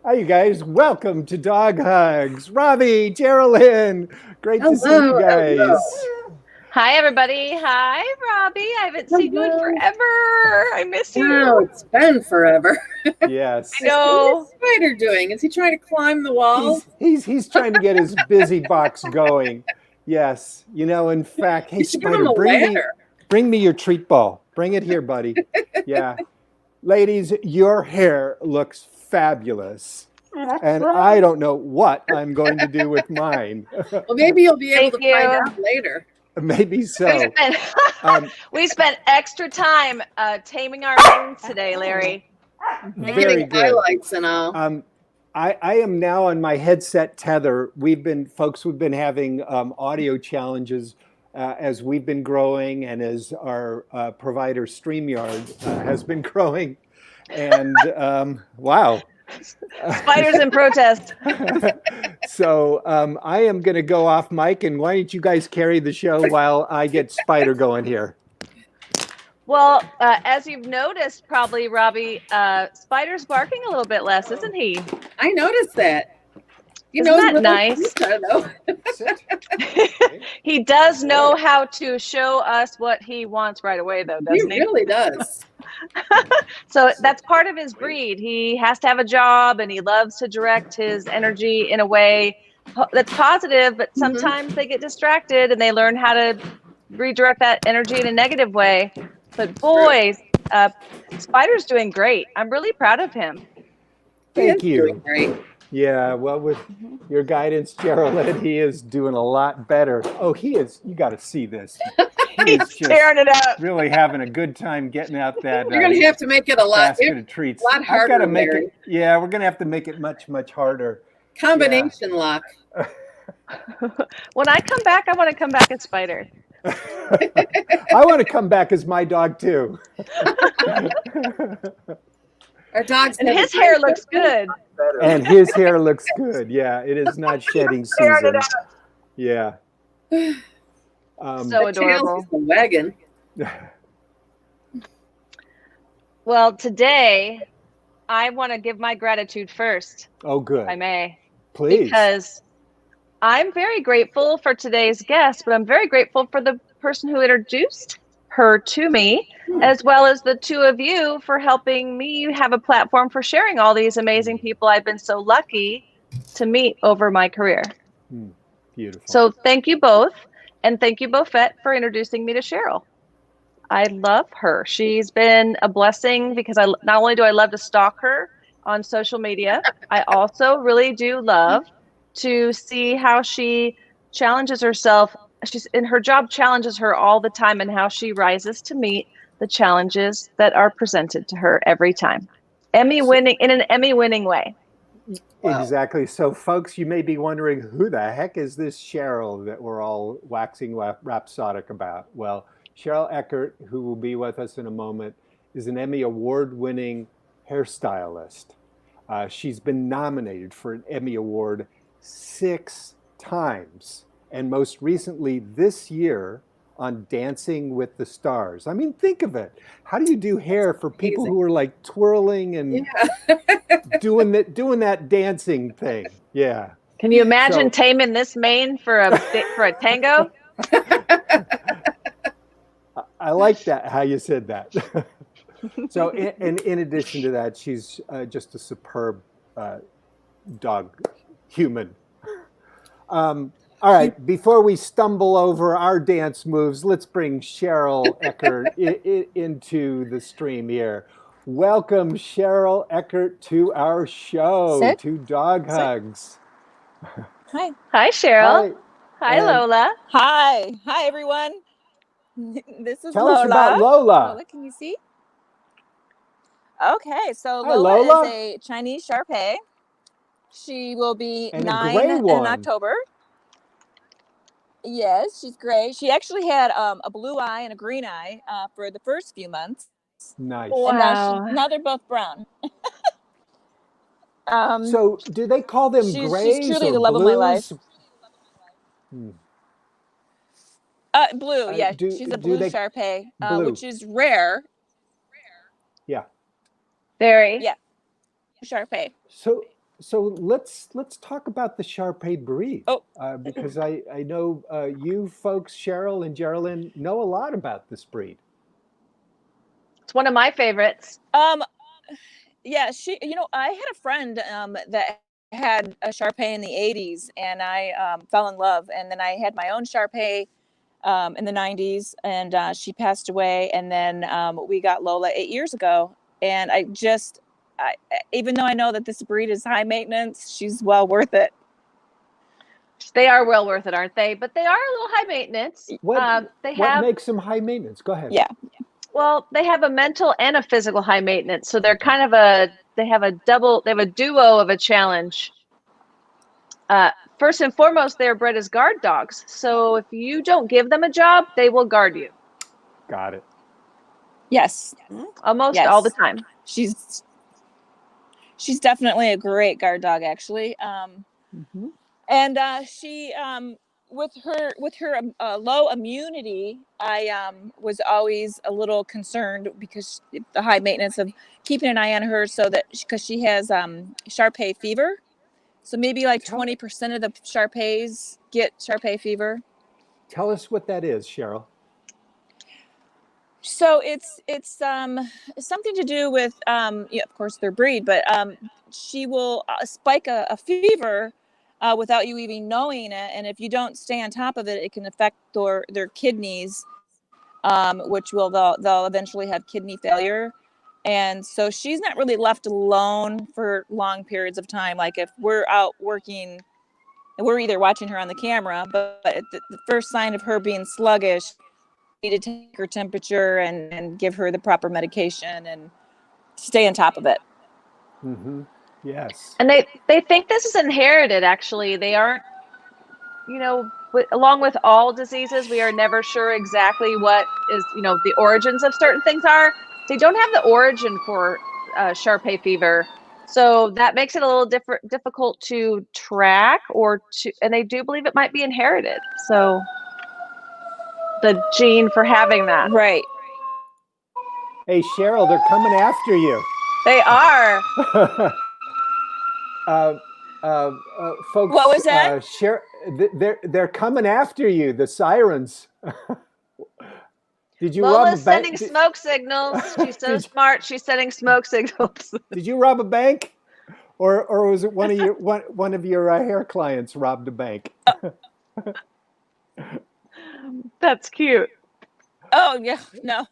Hi, you guys. Welcome to Dog Hugs. Robbie, Geraldine, great to see you Hello, hello, guys. Hi, everybody. Hi, Robbie. I haven't seen you in hello. forever. I miss Wow, you. it's been forever. I Yes, What is know. Spider doing? Is he trying to climb the wall? he's trying to get his busy box going. Yes, in fact, hey You should give him Spider, a ladder. bring me your treat ball. Bring it here, buddy. Yeah, ladies, your hair looks fabulous, and I don't know what I'm going to do with mine. Well, maybe you'll be able Thank to find you. out later. Maybe We so. spent Um, we spent extra time taming our manes today, Larry. very Getting good. highlights and all. Um, I am now on my headset tether. We've been having audio challenges as we've been growing and as our provider StreamYard has been growing. And wow. Spiders in protest. So I am going to go off mic, and why don't you guys carry the show while I get Spider going here? Well, as you've noticed, probably, Robbie, Spider's barking a little bit less, isn't he? I noticed that. He Isn't knows that where those nice? treats are, though. He does know how to show us what he wants right away, though, He doesn't he? really does. So that's part of his breed. He has to have a job, and he loves to direct his energy in a way that's positive, but sometimes they get distracted and they learn how to redirect that energy in a negative way. But boys, Spider's doing great. I'm really proud of him. Thank He is doing you. great. Yeah, well, with your guidance, Geraldine, he is doing a lot better. Oh, he is. You got to see this. He is He's tearing it up. really having a good time getting out that You're going to have to make it a basket of treats. lot I've got harder, to make Larry. it. Yeah, we're going to have to make it much, much harder. Combination lock. When I come back, I want to come back as Spider. I want to come back as my dog too. Our dogs And have his a hair great looks good. And his hair looks good. Yeah, it is not shedding Tearing it season. Yeah. So adorable. Tails is a wagon. Well, today I want to give my gratitude first, Oh, good. if I may. Please. Because I'm very grateful for today's guest, but I'm very grateful for the person who introduced her to me, as well as the two of you for helping me have a platform for sharing all these amazing people I've been so lucky to meet over my career. Beautiful. So thank you both. And thank you, Beaufette, for introducing me to Cheryl. I love her. She's been a blessing because not only do I love to stalk her on social media, I also really do love to see how she challenges herself. She's in her job challenges her all the time, and how she rises to meet the challenges that are presented to her every time. In an Emmy winning way. Wow. Exactly. So, folks, you may be wondering, who the heck is this Cheryl that we're all waxing rhapsodic about? Well, Cheryl Eckert, who will be with us in a moment, is an Emmy award-winning hairstylist. She's been nominated for an Emmy Award 6 times, and most recently this year on Dancing with the Stars. I mean, think of it. How do you do hair for people who are like twirling and doing that dancing thing? Yeah. Can you imagine taming this mane for a tango? I like that, how you said that. So, in addition to that, she's just a superb dog human. All right, before we stumble over our dance moves, let's bring Cheryl Eckert into the stream here. Welcome, Cheryl Eckert, to our show, to Dog Hugs. Hi. Hi, Cheryl. Hi, Lola. Hi. Hi, everyone. This is Tell Lola. us about Lola. Lola, can you see? Okay, so Hi, Lola is a Chinese Shar-Pei. She will be and 9 in October. Yes, she's gray. She actually had a blue eye and a green eye for the first few months. Nice. Wow. And now they're both brown. So do they call them grays she's truly or the love blues? of my life. Blue, yeah. She's a blue Shar-Pei, which is rare. Yeah. Very. Yeah. Shar-Pei. So So let's talk about the Shar-Pei breed, Oh, because I know you folks, Cheryl and Geraldine, know a lot about this breed. It's one of my favorites. yeah, I had a friend that had a Shar-Pei in the 80s, and I fell in love. And then I had my own Shar-Pei in the 90s, and she passed away. And then we got Lola 8 years ago. And even though I know that this breed is high maintenance, she's well worth it. They are well worth it, aren't they? But they are a little high maintenance. What They what have, makes them high maintenance? Go ahead. Yeah. well, they have a mental and a physical high maintenance. So they're kind of they have a duo of a challenge. First and foremost, they're bred as guard dogs. So if you don't give them a job, they will guard you. Got it. Yes. Almost all the time. She's definitely a great guard dog, actually. And she with her low immunity, I was always a little concerned because the high maintenance of keeping an eye on her, so that because she has Shar-Pei fever, so maybe like 20% of the Shar-Peis get Shar-Pei fever. Tell us what that is, Cheryl. So it's something to do with of course their breed, but she will spike a fever without you even knowing it, and if you don't stay on top of it, it can affect their kidneys, which they'll eventually have kidney failure. And so she's not really left alone for long periods of time. Like if we're out working, and we're either watching her on the camera, but the first sign of her being sluggish, need to take her temperature and give her the proper medication and stay on top of it. Yes. And they think this is inherited, actually. They aren't, along with all diseases, we are never sure exactly what is, the origins of certain things are. They don't have the origin for Shar-Pei fever. So that makes it a little difficult to track and they do believe it might be inherited. So the gene for having that. Right. Hey, Cheryl, they're coming after you. They are. Folks, what was that? They're coming after you, the sirens. Did you Lola's rob a bank? sending smoke signals. She's so smart. She's sending smoke signals. Did you rob a bank, or was it one of your hair clients robbed a bank? That's cute. Oh yeah, no.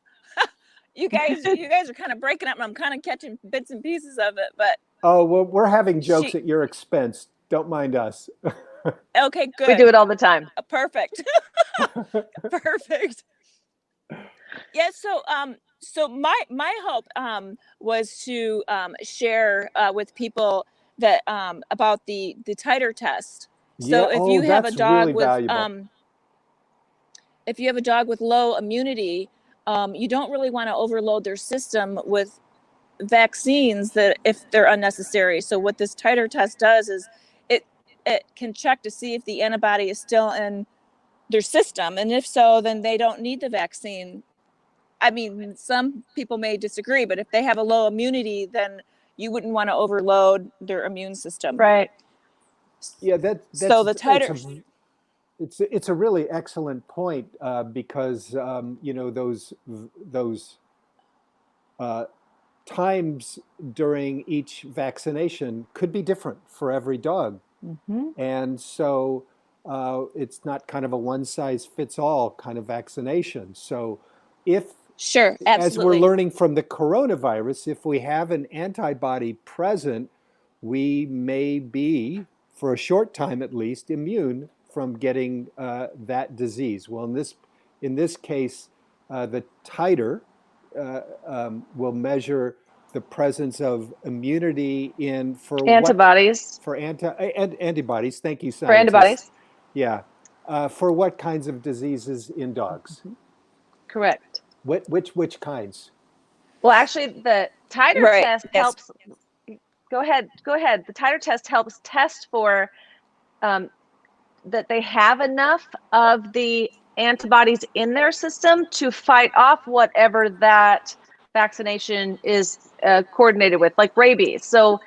You guys are kind of breaking up, and I'm kind of catching bits and pieces of it. But oh well, we're having jokes at your expense. Don't mind us. Okay, good. We do it all the time. Perfect. Perfect. Yeah. So my hope was to share with people that about the titer test. So if you have a dog with if you have a dog with low immunity, you don't really want to overload their system with vaccines that if they're unnecessary. So what this titer test does is it can check to see if the antibody is still in their system, and if so, then they don't need the vaccine. I mean, some people may disagree, but if they have a low immunity, then you wouldn't want to overload their immune system. Right. Yeah, that's so the titer. It's a really excellent point because those times during each vaccination could be different for every dog, and so it's not kind of a one-size-fits-all kind of vaccination. So if Sure, absolutely. as we're learning from the coronavirus, if we have an antibody present, we may be, for a short time at least, immune from getting that disease. Well, in this case, the titer will measure the presence of immunity for antibodies. Antibodies. Thank you, scientists. For antibodies. Yeah. For what kinds of diseases in dogs? Correct. Which kinds? Well, actually, the titer test helps. Go ahead. The titer test helps test for that they have enough of the antibodies in their system to fight off whatever that vaccination is coordinated with, like rabies. So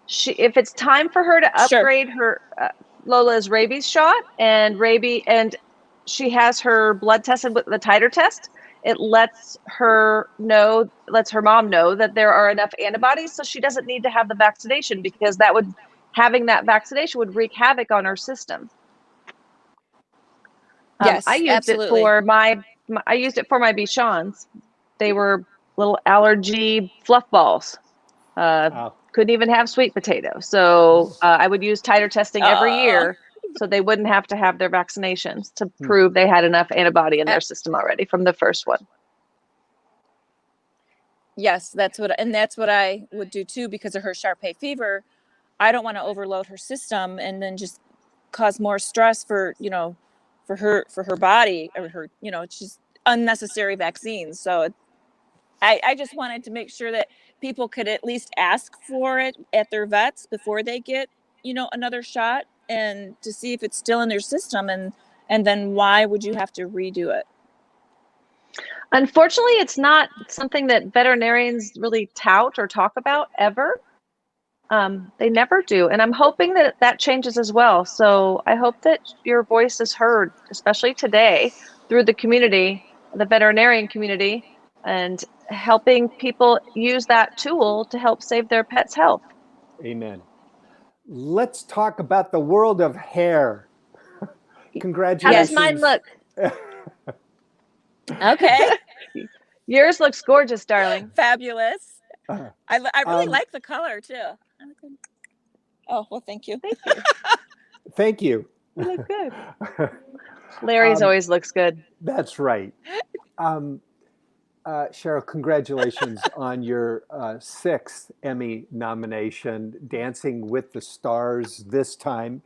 if it's time for her to Sure. upgrade her Lola's rabies shot and she has her blood tested with the titer test, it lets her mom know that there are enough antibodies, so she doesn't need to have the vaccination, because having that vaccination would wreak havoc on her system. Yes, I used absolutely. I used it for my Bichons. They were little allergy fluff balls. Couldn't even have sweet potato. So I would use titer testing every year, so they wouldn't have to have their vaccinations to prove they had enough antibody in their system already from the first one. Yes, that's what I would do too, because of her Shar-Pei fever. I don't want to overload her system and then just cause more stress for her body, or her, it's just unnecessary vaccines. So I just wanted to make sure that people could at least ask for it at their vets before they get, another shot, and to see if it's still in their system, and then why would you have to redo it? Unfortunately, it's not something that veterinarians really tout or talk about ever. They never do. And I'm hoping that changes as well. So I hope that your voice is heard, especially today, through the community, the veterinarian community, and helping people use that tool to help save their pet's health. Amen. Let's talk about the world of hair. Congratulations. How does mine look? Okay. Yours looks gorgeous, darling. Fabulous. I really like the color too. Oh, well, thank you. Thank you. Thank you. You look good. Larry's always looks good. That's right. Cheryl, congratulations on your 6th Emmy nomination, Dancing with the Stars this time.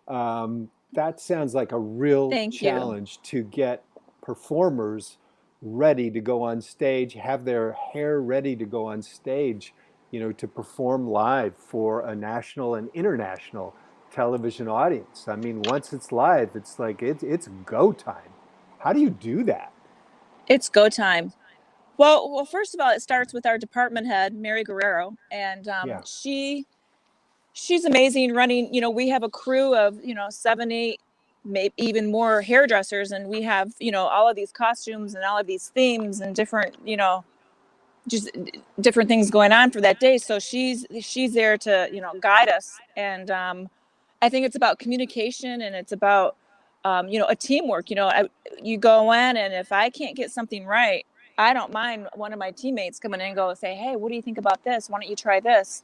That sounds like a real challenge to get performers ready to go on stage, have their hair ready to go on stage, to perform live for a national and international television audience. I mean, once it's live, it's like it's go time. How do you do that? It's go time. Well, first of all, it starts with our department head, Mary Guerrero, and she's amazing running. We have a crew of 7, 8, maybe even more hairdressers, and we have all of these costumes and all of these themes and different just different things going on for that day. So she's there to guide us, and I think it's about communication, and it's about a teamwork. You go in, and if I can't get something right, I don't mind one of my teammates coming in and go say, hey, what do you think about this? Why don't you try this?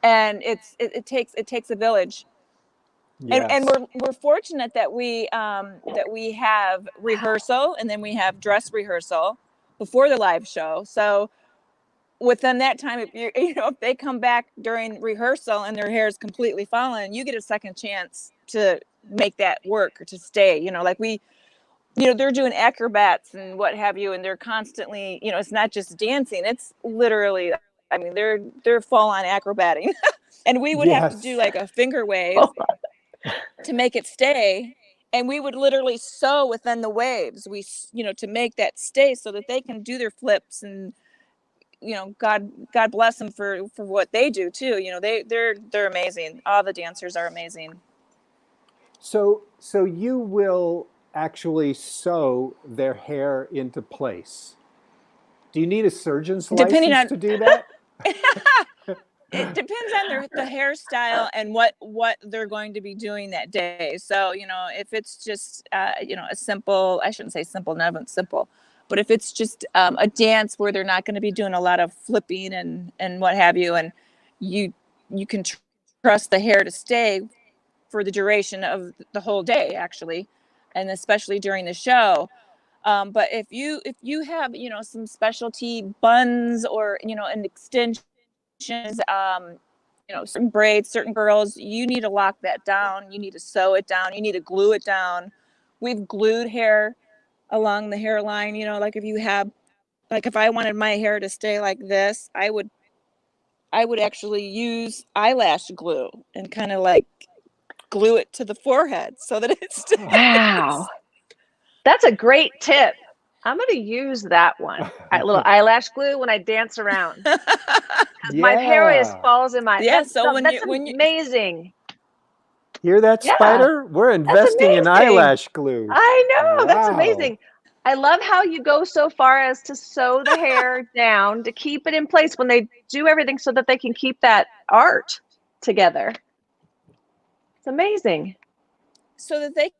And it takes a village. Yes. And we're fortunate that we have rehearsal, and then we have dress rehearsal before the live show. So within that time, if they come back during rehearsal and their hair is completely fallen, you get a second chance to make that work, or to stay. They're doing acrobats and what have you, and they're constantly, it's not just dancing, it's literally, I mean, they're full on acrobating. And we would have to do like a finger wave to make it stay. And we would literally sew within the waves, to make that stay, so that they can do their flips. And, God bless them for what they do too. They're amazing. All the dancers are amazing. So you will actually sew their hair into place. Do you need a surgeon's license to do that? It depends on the hairstyle and what they're going to be doing that day. So, if it's just, a simple, I shouldn't say simple, not simple, but if it's just a dance where they're not going to be doing a lot of flipping and what have you, and you can trust the hair to stay for the duration of the whole day, actually, and especially during the show. But if you have, some specialty buns, or, an extension, certain braids, certain girls, you need to lock that down. You need to sew it down. You need to glue it down. We've glued hair along the hairline. If I wanted my hair to stay like this, I would actually use eyelash glue and kind of like glue it to the forehead so that it stays. Wow. That's a great tip. I'm going to use that one. A little eyelash glue when I dance around. My hair always Yeah. falls in my. Yeah, That's so when that's you amazing. Hear that, Yeah, Spider? We're that's investing in amazing. eyelash glue. I know, that's Wow. amazing. I love how you go so far as to sew the hair down to keep it in place when they do everything so that they can keep that art together. It's amazing. so that they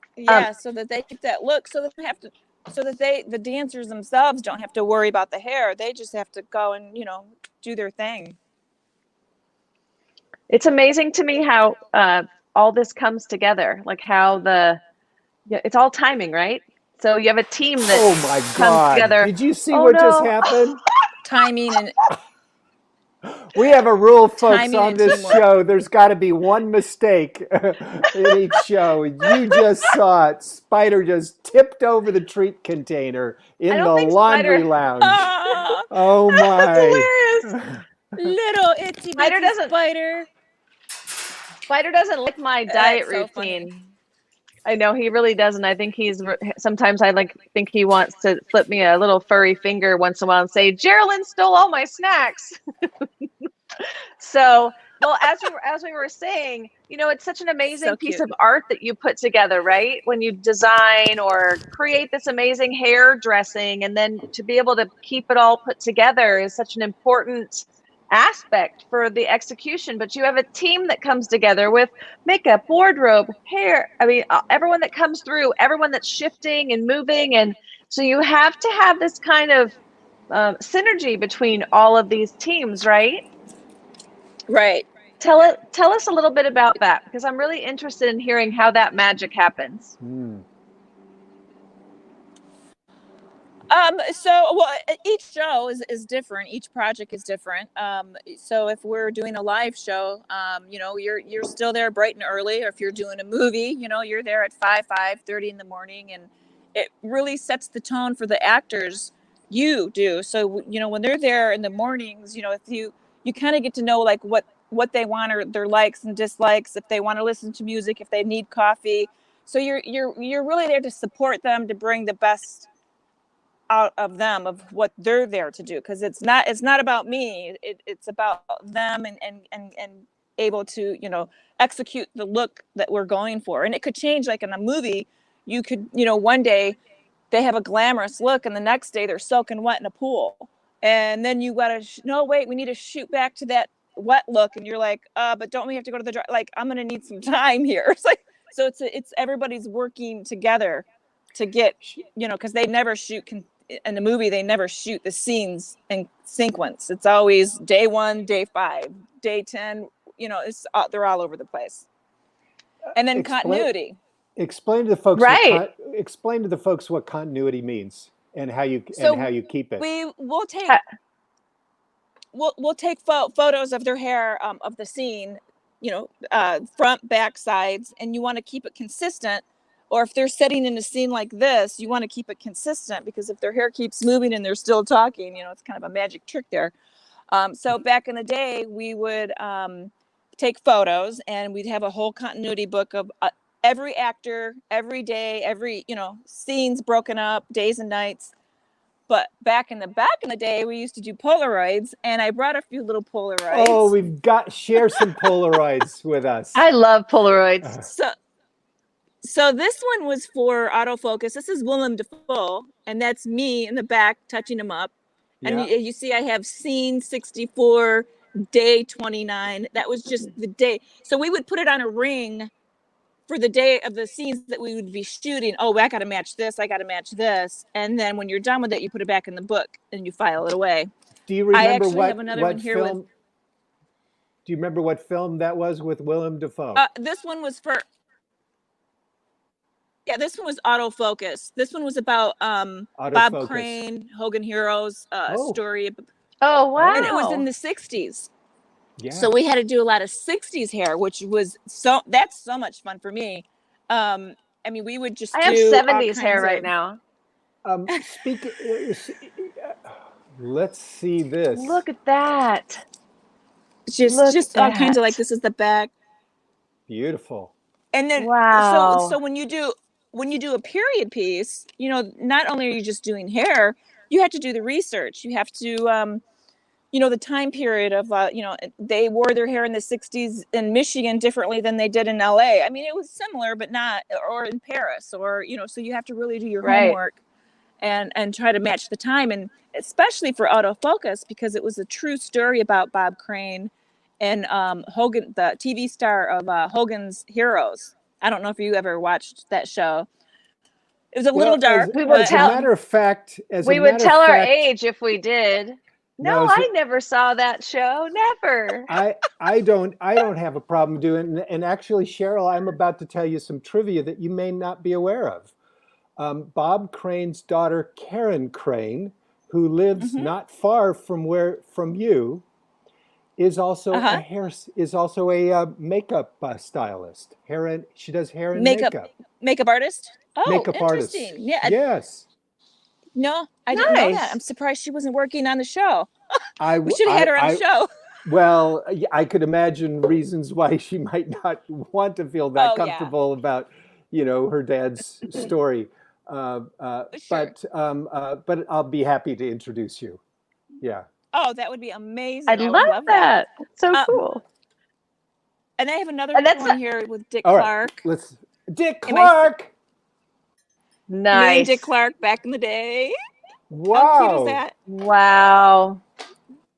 so that they keep that look, so that they have to, so that the dancers themselves don't have to worry about the hair. They just have to go and do their thing. It's amazing to me how all this comes together, like how it's all timing, right? So you have a team that Oh my comes God. together. Did you see Oh what just no. happened? Timing and We have a rule, folks, timing on and this teamwork. show. There's got to be one mistake in each show. You just saw it. Spider just tipped over the treat container I in don't the think laundry Spider. lounge. Ah, Oh That's my. hilarious. little itsy Spider bitsy doesn't. spider. Spider doesn't like my diet That's so funny. routine. I know he really doesn't. I think sometimes I think he wants to flip me a little furry finger once in a while and say, "Geraldine stole all my snacks." So, well, as we were saying, it's such an amazing So piece cute. of art that you put together, right? When you design or create this amazing hair dressing, and then to be able to keep it all put together is such an important aspect for the execution. But you have a team that comes together with makeup, wardrobe, hair. I mean, everyone that comes through, everyone that's shifting and moving, and so you have to have this kind of synergy between all of these teams, right? Right. Tell us a little bit about that, because I'm really interested in hearing how that magic happens. So well, each show is different. Each project is different. So if we're doing a live show, you're still there bright and early. Or if you're doing a movie, you're there at 5:30 in the morning, and it really sets the tone for the actors. You do. So when they're there in the mornings, if you kind of get to know like what they want, or their likes and dislikes, if they want to listen to music, if they need coffee. So you're really there to support them, to bring the best out of them, of what they're there to do, because it's not about me. It's about them, and able to execute the look that we're going for. And it could change. Like in a movie, you could one day they have a glamorous look, and the next day they're soaking wet in a pool, and then you gotta no, wait, we need to shoot back to that wet look, and you're like, but don't we have to go to the dry? Like, I'm gonna need some time here. It's like, so it's everybody's working together to get, because they never shoot in a movie, they never shoot the scenes in sequence. It's always day 1, day 5, day 10. They're all over the place. And then continuity. Explain to the folks Right. explain to the folks what continuity means and how you keep it. We'll take photos of their hair, of the scene, front, back, sides, and you want to keep it consistent. Or if they're setting in a scene like this, you want to keep it consistent, because if their hair keeps moving and they're still talking, it's kind of a magic trick there. So back in the day, we would take photos, and we'd have a whole continuity book of every actor, every day, every, scenes broken up, days and nights. But back in the day, we used to do Polaroids, and I brought a few little Polaroids. Oh, we've got share some Polaroids with us. I love Polaroids. So this one was for autofocus. This is Willem Dafoe, and that's me in the back touching him up. And you see I have scene 64, day 29. That was just the day. So we would put it on a ring for the day of the scenes that we would be shooting. Oh, I got to match this. I got to match this. And then when you're done with it, you put it back in the book and you file it away. Do you remember I actually what have another one here film? Do you remember what film that was with Willem Dafoe? This one was for. Yeah, this one was Autofocus. This one was about Bob Crane, Hogan Heroes story. Oh, wow. And it was in the 60s. Yeah. So we had to do a lot of 60s hair, which was that's so much fun for me. I mean, we would just I have 70s hair right now. Let's see this. Look at that. Just all kinds of, like, this is the back. Beautiful. And then wow. So when you do a period piece, not only are you just doing hair, you have to do the research. You have to the time period of, they wore their hair in the 60s in Michigan differently than they did in LA. I mean, it was similar, but not, or in Paris, or, so you have to really do your homework and try to match the time. And especially for autofocus, because it was a true story about Bob Crane and Hogan, the TV star of Hogan's Heroes. I don't know if you ever watched that show. It was a little dark. As a matter of fact, we would tell our age if we did. No, I never saw that show. Never. I don't have a problem doing it. And actually, Cheryl, I'm about to tell you some trivia that you may not be aware of. Bob Crane's daughter, Karen Crane, who lives not far from you, is also a makeup stylist. She does hair and makeup. Makeup artist. Oh, makeup artist. Yeah. Yes. No, I didn't know that. I'm surprised she wasn't working on the show. We should have had her on the show. Well, I could imagine reasons why she might not want to feel that comfortable about, her dad's story. Sure. But I'll be happy to introduce you. Yeah. Oh, that would be amazing. I'd love that. That's so cool. And I have another one here with Dick Clark. Right. Dick Clark. Nice. Me and Dick Clark back in the day. Wow. How cute is that? Wow.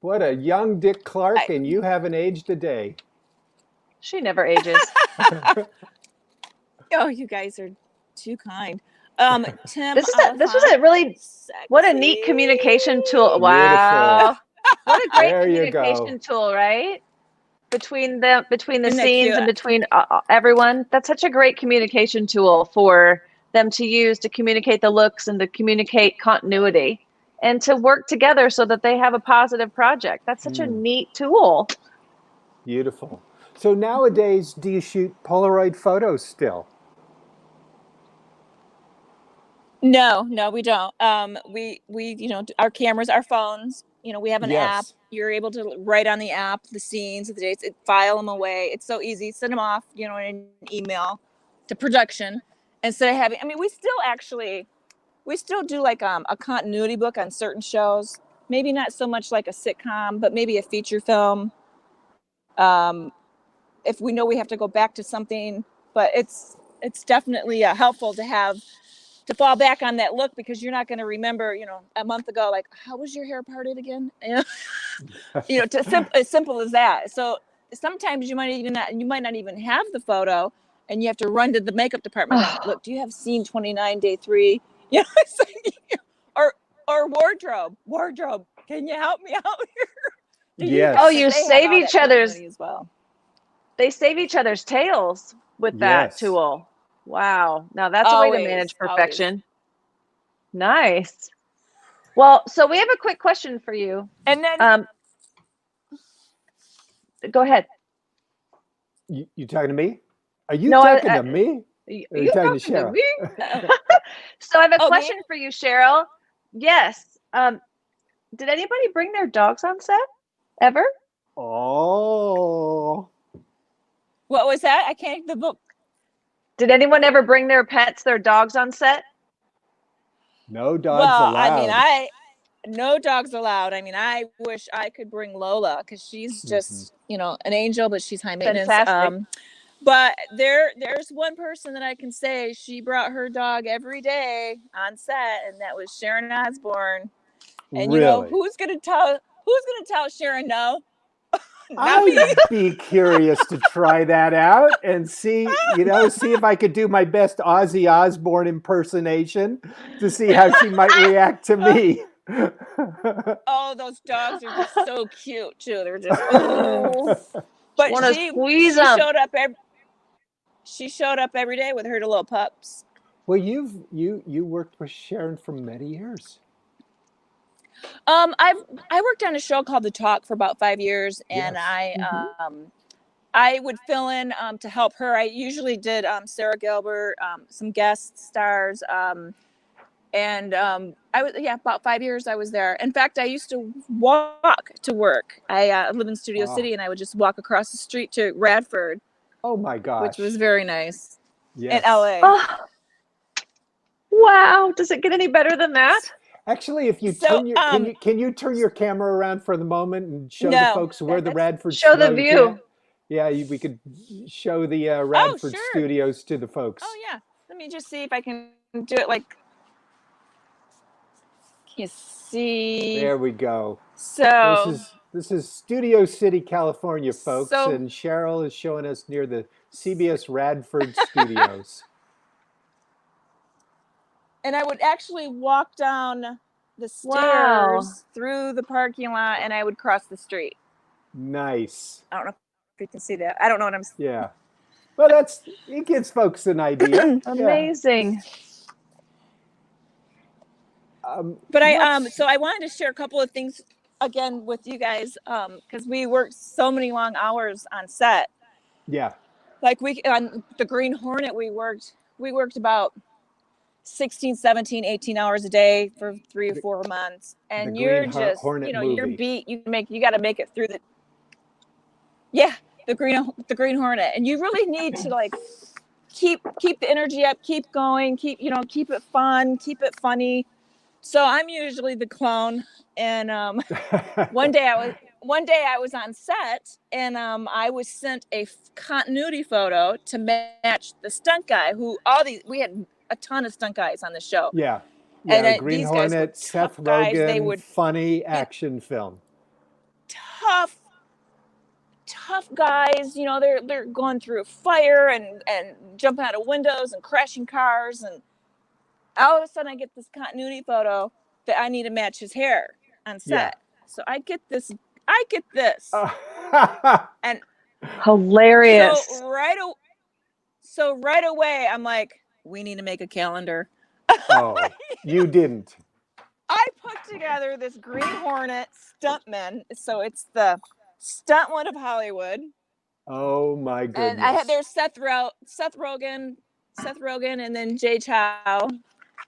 What a young Dick Clark, and you haven't aged a day. She never ages. Oh, you guys are too kind. Tim, this is a really sexy. What a neat communication tool. Wow. What a great communication tool, right? Between the scenes and between everyone. That's such a great communication tool for them to use to communicate the looks and to communicate continuity and to work together so that they have a positive project. That's such a neat tool. Beautiful. So nowadays, do you shoot Polaroid photos still? No, we don't. We our cameras, our phones, we have an app. You're able to write on the app the scenes, the dates, file them away. It's so easy. Send them off, in an email to production instead of having, we still do like a continuity book on certain shows. Maybe not so much like a sitcom, but maybe a feature film. If we know we have to go back to something, but it's definitely helpful to fall back on that look, because you're not going to remember, a month ago, like, how was your hair parted again? As simple as that. So sometimes you might not even have the photo, and you have to run to the makeup department. Look, do you have scene 29, day 3? Or wardrobe. Can you help me out here? Yes. Oh, you save each other's as well. They save each other's tails with that tool. Wow. Now that's a way to manage perfection. Nice. Well, so we have a quick question for you. And then go ahead. You talking to me? Are you talking to me? Are you talking to Cheryl? So I have a question for you, Cheryl. Yes. Did anybody bring their dogs on set ever? Oh. What was that? I can't the book. Did anyone ever bring their pets, their dogs on set? No dogs allowed. No dogs allowed. I wish I could bring Lola, because she's just, an angel, but she's high maintenance. Fantastic. But there's one person that I can say she brought her dog every day on set, and that was Sharon Osbourne. And really? Who's gonna tell Sharon no? I'd be curious to try that out and see if I could do my best Ozzy Osbourne impersonation to see how she might react to me. Oh, those dogs are just so cute too. They're just. But she showed up every day with her little pups. Well, you worked with Sharon for many years. I worked on a show called The Talk for about 5 years, and I would fill in to help her. I usually did Sarah Gilbert, some guest stars, and I was about 5 years I was there. In fact, I used to walk to work. I live in Studio City, and I would just walk across the street to Radford. Oh my gosh! Which was very nice. Yes. In LA. Oh. Wow! Does it get any better than that? Actually, if you So, turn your can you turn your camera around for the moment and show the No, folks where the that's Radford? Show the no, you view. can't? Yeah, we could show the oh Radford sure. Studios to the Oh folks. yeah. Let me just see if I can do it. Like, can you see? There we go. So This is Studio City, California, folks, so and Cheryl is showing us near the CBS Radford Studios. and I would actually walk down the Wow. stairs through the parking lot, and I would cross the street. Nice. I don't know if you can see that. I don't know what I'm. Yeah. Well, it gives folks an idea. Yeah. Amazing. But What's so I wanted to share a couple of things again with you guys, because we worked so many long hours on set. yeah. Like on the Green Hornet, we worked about 16, 17, 18 hours a day for 3 or 4 months. And The you're Green just, Hornet you're movie. beat. You got to make it through the Green Hornet. And you really need to like keep the energy up, keep going, keep it fun, keep it funny. So I'm usually the clown. And one day I was on set, and I was sent a continuity photo to match the stunt guy. We had a ton of stunt guys on the show. Yeah. And Yeah. Green these guys were Hornet, Seth tough guys. They Rogen, would funny action film. tough guys. They're going through a fire and jumping out of windows and crashing cars, and all of a sudden I get this continuity photo that I need to match his hair on set. Yeah. So I get this, and Hilarious. so right away I'm like, we need to make a calendar. Oh, you didn't. I put together this Green Hornet stuntman. So it's the stunt one of Hollywood. Oh my goodness. And I had there's Seth Rogen, and then Jay Chow.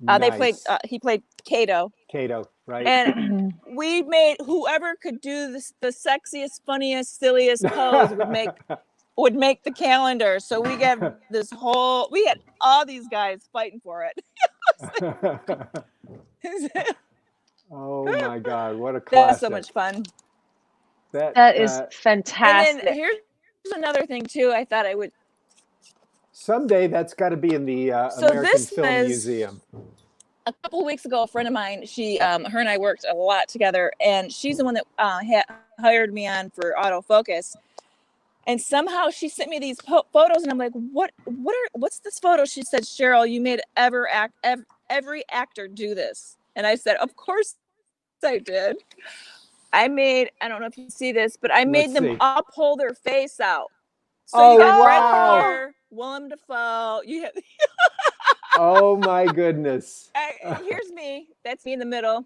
Nice. He played Kato. Kato, right? And we made whoever could do the sexiest, funniest, silliest pose would make the calendar. So we had all these guys fighting for it. Oh my God, what a classic. That was so much fun. That is fantastic. And then here's another thing too. I thought I would. Someday that's got to be in the American Film Museum. A couple of weeks ago, a friend of mine, her and I worked a lot together, and she's the one that hired me on for autofocus. And somehow she sent me these photos, and I'm like, what's this photo? She said, Cheryl, you made every actor do this. And I said, of course I did. I don't know if you see this, but I made them all pull their face out. So you got Brett Here, Willem Dafoe. Oh my goodness. Here's me. That's me in the middle.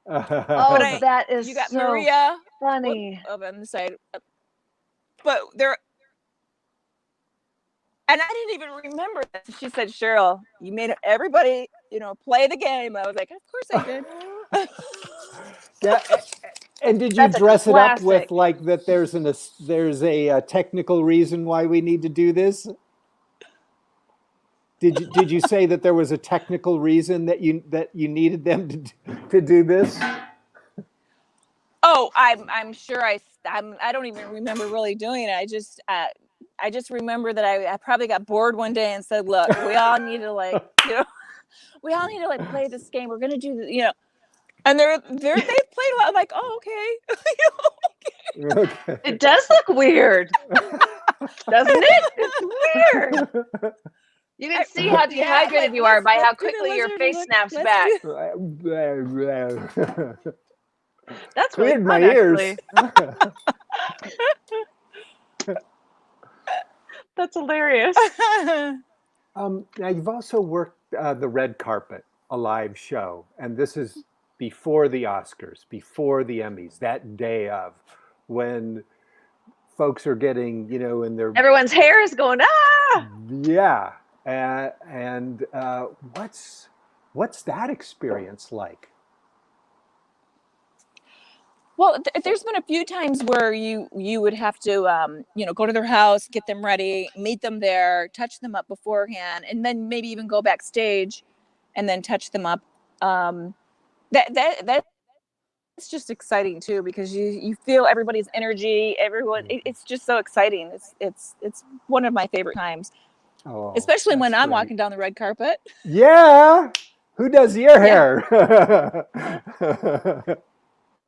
That is you got so Maria funny. Over on the side. But and I didn't even remember this. She said, Cheryl, you made everybody, play the game. I was like, of course I did. Yeah. And did you dress it up with like that? There's a technical reason why we need to do this. Did you say that there was a technical reason that you needed them to do this? Oh, I'm sure I don't even remember really doing it. I just remember that I probably got bored one day and said, look, we all need to play this game. We're gonna do and they played a lot. I'm like, oh, okay. Okay. It does look weird, doesn't it? It's weird. You can see how dehydrated you are by how quickly your face snaps back. That's really cleared fun, my ears. That's hilarious. Now you've also worked the red carpet, a live show, and this is before the Oscars, before the Emmys, that day of, when folks are getting, in their everyone's hair is going Yeah, and what's that experience like? Well, there's been a few times where you would have to, go to their house, get them ready, meet them there, touch them up beforehand, and then maybe even go backstage and then touch them up. that's just exciting too, because you feel everybody's energy, everyone. It's just so exciting. It's one of my favorite times, especially when I'm walking down the red carpet. Yeah. Who does your hair?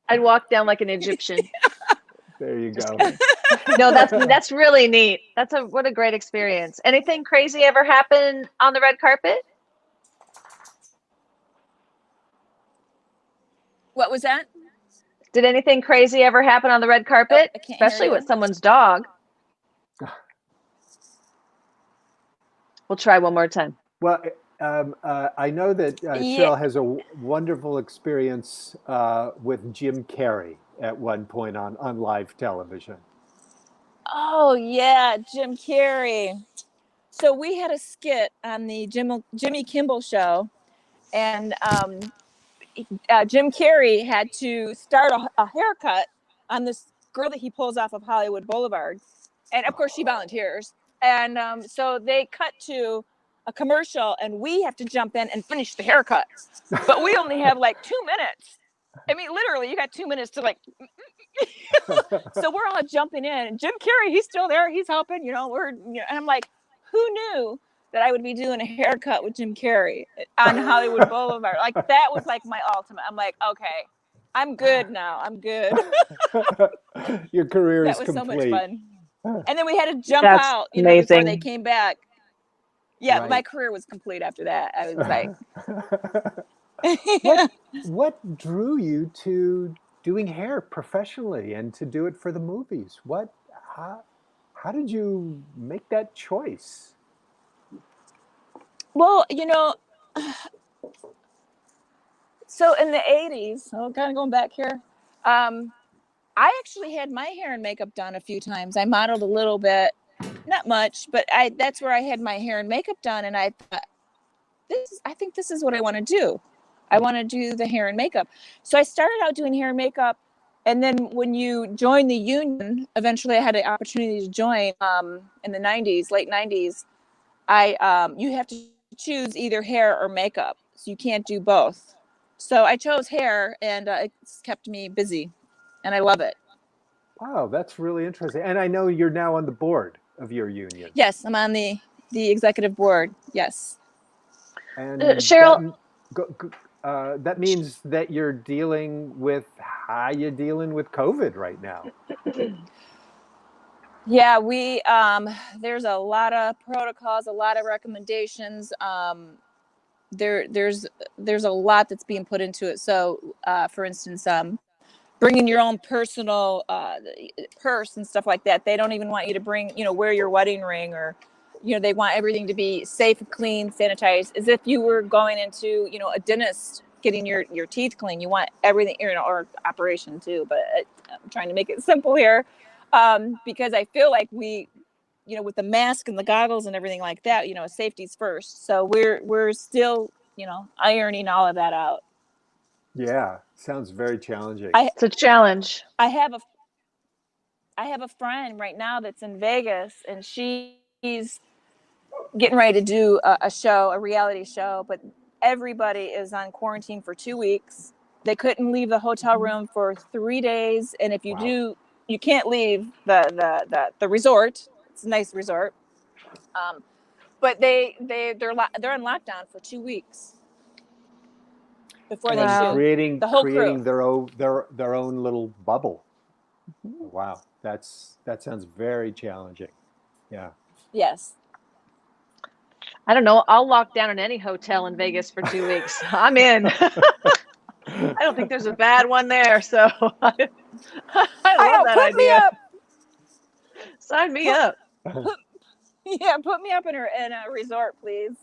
I'd walk down like an Egyptian. There you go. No, that's really neat. What a great experience. Anything crazy ever happen on the red carpet? What was that? Did anything crazy ever happen on the red carpet? I can't hear Especially you. with someone's dog. We'll try one more time. Well, I know that Cheryl has a wonderful experience with Jim Carrey at one point on live television. Oh yeah, Jim Carrey. So we had a skit on the Jimmy Kimmel show, and Jim Carrey had to start a haircut on this girl that he pulls off of Hollywood Boulevard, and of course she volunteers. And so they cut to a commercial, and we have to jump in and finish the haircut, but we only have like 2 minutes. I mean, literally, you got 2 minutes to like. So we're all jumping in, and Jim Carrey, he's still there, he's helping, and I'm like, who knew that I would be doing a haircut with Jim Carrey on Hollywood Boulevard? Like, that was like my ultimate. I'm like, okay, I'm good now. I'm good. Your career is complete. That was complete. so much fun. And then we had to jump That's out, amazing. before they came back. Yeah, Right. My career was complete after that. I was like, what drew you to doing hair professionally and to do it for the movies? How did you make that choice? well, so in the 80s, kind of going back here, I actually had my hair and makeup done a few times. I modeled a little bit, not much, but that's where I had my hair and makeup done, and I thought, I think this is what I want to do. I want to do the hair and makeup. So I started out doing hair and makeup, and then when you join the union, eventually I had the opportunity to join in the 90s, late 90s. You have to choose either hair or makeup, so you can't do both. So I chose hair, and it's kept me busy, and I love it. Wow, that's really interesting. And I know you're now on the board of your union. Yes, I'm on the executive board. Yes. And Cheryl, that means that you're dealing with how you dealing with COVID right now. Yeah, we there's a lot of protocols, a lot of recommendations. There's a lot that's being put into it. So, for instance, bringing your own personal purse and stuff like that. They don't even want you to bring, wear your wedding ring, or, they want everything to be safe, clean, sanitized, as if you were going into, a dentist getting your teeth clean. You want everything, or operation too, but I'm trying to make it simple here, because I feel like we, with the mask and the goggles and everything like that, safety's first. So we're still, ironing all of that out. Yeah, sounds very challenging. It's a challenge. I have a friend right now that's in Vegas, and she's getting ready to do a reality show, but everybody is on quarantine for 2 weeks. They couldn't leave the hotel room for 3 days, and if you do, you can't leave the resort. It's a nice resort, but they're in lockdown for 2 weeks before they shoot. creating the whole crew. their own little bubble. Wow, that sounds very challenging. Yeah. Yes. I don't know. I'll lock down in any hotel in Vegas for 2 weeks. I'm in. I don't think there's a bad one there. So I love that idea. Me up. Sign me up. Yeah, put me up in a resort, please.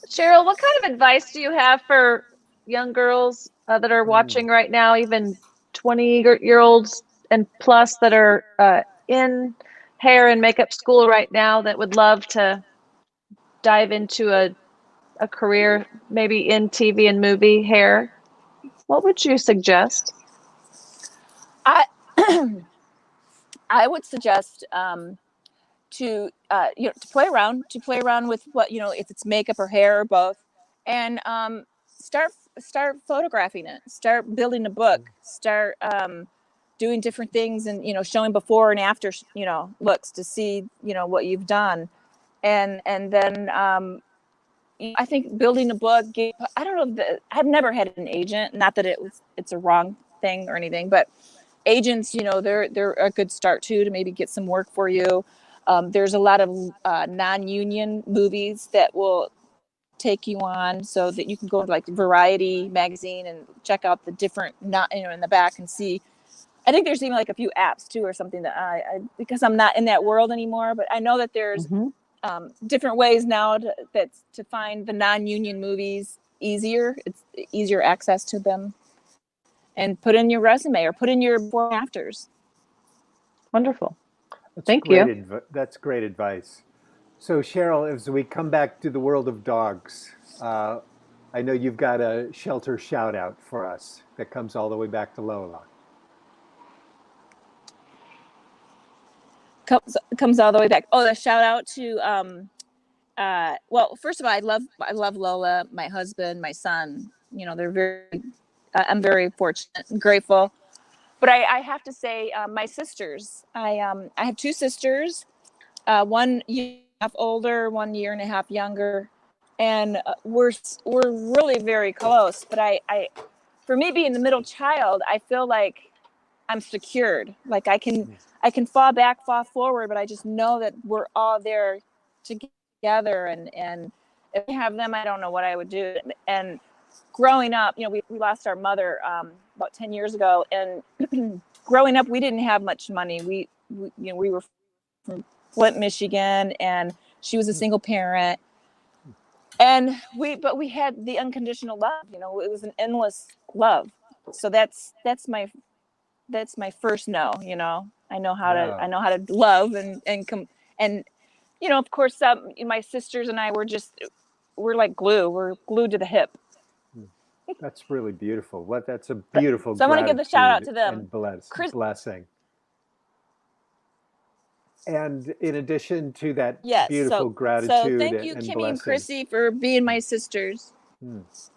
Cheryl, what kind of advice do you have for young girls that are watching right now, even 20-year-olds and plus that are in hair and makeup school right now that would love to dive into a career maybe in TV and movie hair? What would you suggest? I would suggest to play around with what, if it's makeup or hair or both, and start photographing it, start building a book, start doing different things, and showing before and after looks to see what you've done, and then I think building a book. I don't know. I've never had an agent. Not that it's a wrong thing or anything, but agents, they're a good start too to maybe get some work for you. There's a lot of non-union movies that will take you on, so that you can go to like Variety magazine and check out the different not in the back and see. I think there's even like a few apps too or something that I because I'm not in that world anymore, but I know that there's different ways now to find the non-union movies easier. It's easier access to them, and put in your resume or put in your before and afters. Wonderful. That's Thank great you. That's great advice. So Cheryl, as we come back to the world of dogs, I know you've got a shelter shout out for us that comes all the way back to Lola. Comes all the way back. Oh, the shout out to well, first of all, I love Lola, my husband, my son. They're very I'm very fortunate and grateful. But I have to say, my sisters. I have two sisters, 1 year and a half older, 1 year and a half younger, and we're really very close. But for me being the middle child, I feel like I'm secured. Like I can fall back, fall forward, but I just know that we're all there together. And if I have them, I don't know what I would do. And growing up, we lost our mother about 10 years ago, and growing up, we didn't have much money. We were from Flint, Michigan, and she was a single parent. And we had the unconditional love. It was an endless love. So that's my first no. I know how to love and of course, my sisters and I we're like glue. We're glued to the hip. That's really beautiful. That's a beautiful. So I want to give the shout out to them. And blessing. And in addition to that beautiful gratitude, so thank you, and Kimmy blessing. and Chrissy, for being my sisters.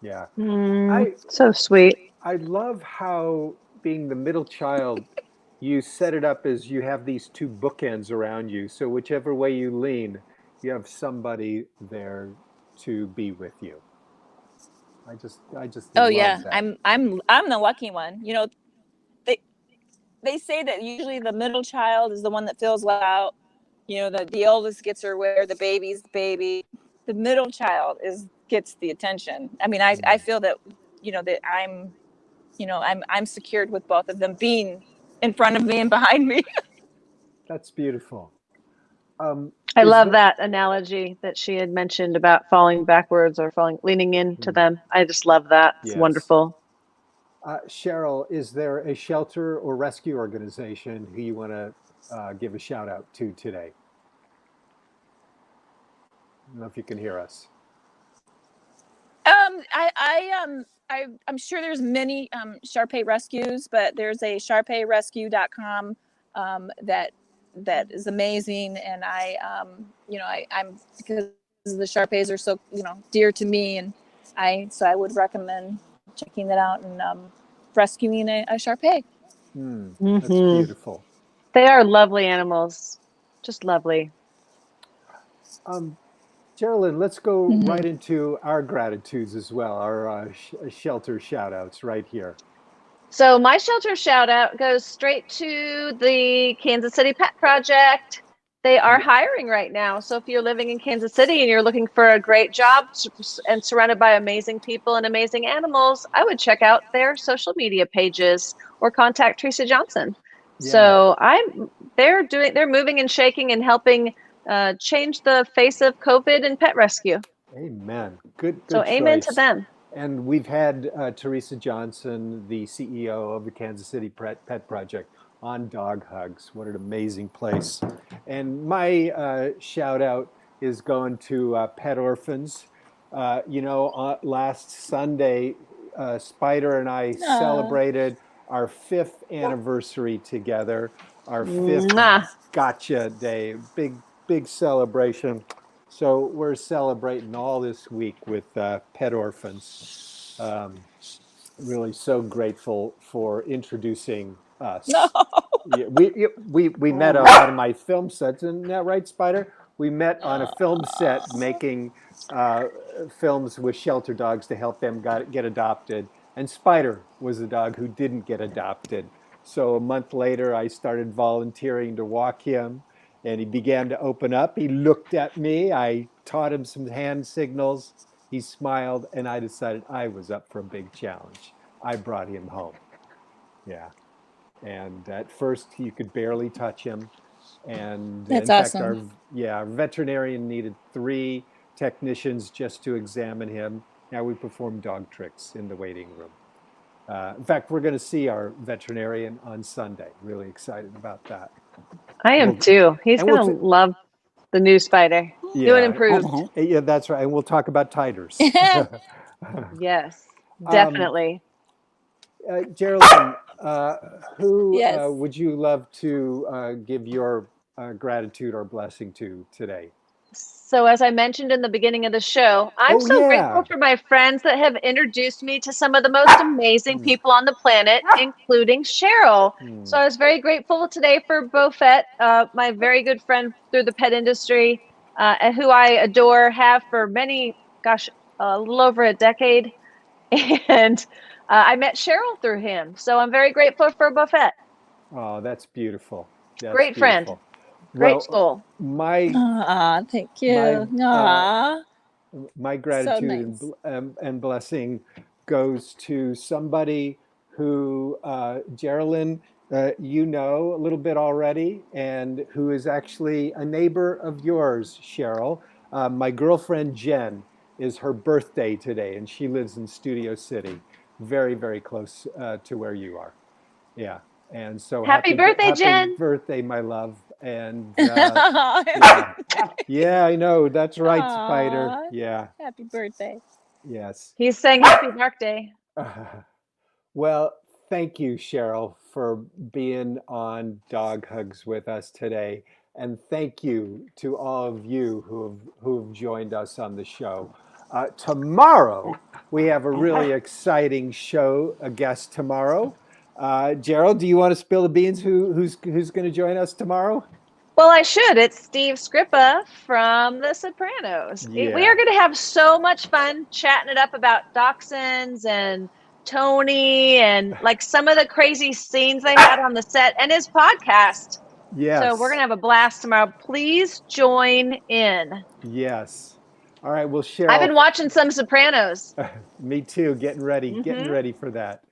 Yeah, so sweet. I love how, being the middle child, you set it up as you have these two bookends around you. So whichever way you lean, you have somebody there to be with you. I just Oh love yeah, that. I'm the lucky one. They say that usually the middle child is the one that fills out. The oldest gets her way, or the baby's the baby. The middle child gets the attention. I mean, I feel that that I'm secured with both of them being in front of me and behind me. That's beautiful. I love that analogy that she had mentioned about falling backwards or leaning into them. I just love that. It's wonderful. Cheryl, is there a shelter or rescue organization who you want to give a shout out to today? I don't know if you can hear us. I'm sure there's many Shar-Pei Rescues, but there's a ShelterShoutout.com that is amazing, and I'm because the Shar-Peis are so dear to me, and so I would recommend checking that out and rescuing a Shar-Pei. That's beautiful. They are lovely animals, just lovely. Geraldine, let's go right into our gratitudes as well, our shelter shout outs right here. So my shelter shout out goes straight to the Kansas City Pet Project. They are hiring right now. So if you're living in Kansas City and you're looking for a great job and surrounded by amazing people and amazing animals, I would check out their social media pages or contact Teresa Johnson. Yeah. So they're moving and shaking and helping change the face of COVID and pet rescue. Amen. Good so choice. Amen to them. And we've had Teresa Johnson, the CEO of the Kansas City Pet Project, on Dog Hugs. What an amazing place. And my shout out is going to Pet Orphans. Last Sunday, Spider and I celebrated our 5th anniversary together, our 5th Gotcha Day, big celebration. So we're celebrating all this week with Pet Orphans. Um, really so grateful for introducing us. No. Yeah, we met on one of my film sets, isn't that right, Spider? We met on a film set making films with shelter dogs to help them get adopted. And Spider was the dog who didn't get adopted. So a month later, I started volunteering to walk him, and he began to open up. He looked at me. I taught him some hand signals. He smiled, and I decided I was up for a big challenge. I brought him home. Yeah. And at first, you could barely touch him. And That's in fact, awesome. our veterinarian needed 3 technicians just to examine him. Now we perform dog tricks in the waiting room. In fact, we're going to see our veterinarian on Sunday. Really excited about that. I am too. He's and going to love the new Spider. New and improved. Yeah, that's right. And we'll talk about titers. Yes, definitely. Geraldine, who Yes. would you love to give your gratitude or blessing to today? So as I mentioned in the beginning of the show, I'm Oh, so yeah. grateful for my friends that have introduced me to some of the most amazing people on the planet, including Cheryl. So I was very grateful today for Beaufet, my very good friend through the pet industry, and who I adore, have for many, a little over a decade. And I met Cheryl through him. So I'm very grateful for Beaufet. Oh, that's beautiful. That's Great friend. beautiful. Great soul. My Aw, thank you. Aw. my gratitude nice. and blessing goes to somebody who, Geraldine, you know a little bit already, and who is actually a neighbor of yours, Cheryl. My girlfriend Jen, is her birthday today, and she lives in Studio City, very, very close to where you are. Yeah. And so Happy birthday, Jen. Happy birthday, my love. And yeah, I know. That's right, Aw. Spider. Yeah. Happy birthday. Yes. He's saying happy birthday. Well, thank you, Cheryl, for being on Dog Hugs with us today. And thank you to all of you who have joined us on the show. Tomorrow, we have a really exciting show, a guest tomorrow. Gerald, do you want to spill the beans? Who's going to join us tomorrow? Well, I should. It's Steve Scrippa from The Sopranos. Yeah. We are going to have so much fun chatting it up about dachshunds and Tony and like some of the crazy scenes they had on the set and his podcast. Yes. So we're going to have a blast tomorrow. Please join in. Yes. All right. Well, Cheryl. I've been watching some Sopranos. Me too. Getting ready for that.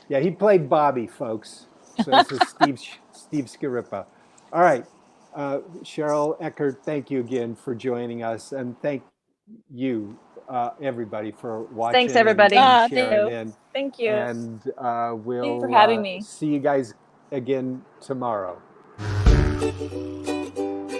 Yeah, he played Bobby, folks. So this is Steve Scrippa. All right. Cheryl Eckert, thank you again for joining us, and thank you, everybody, for watching. Thanks, everybody. And Thank sharing you. in. Thank you. And we'll Thanks for having me. see you guys again tomorrow.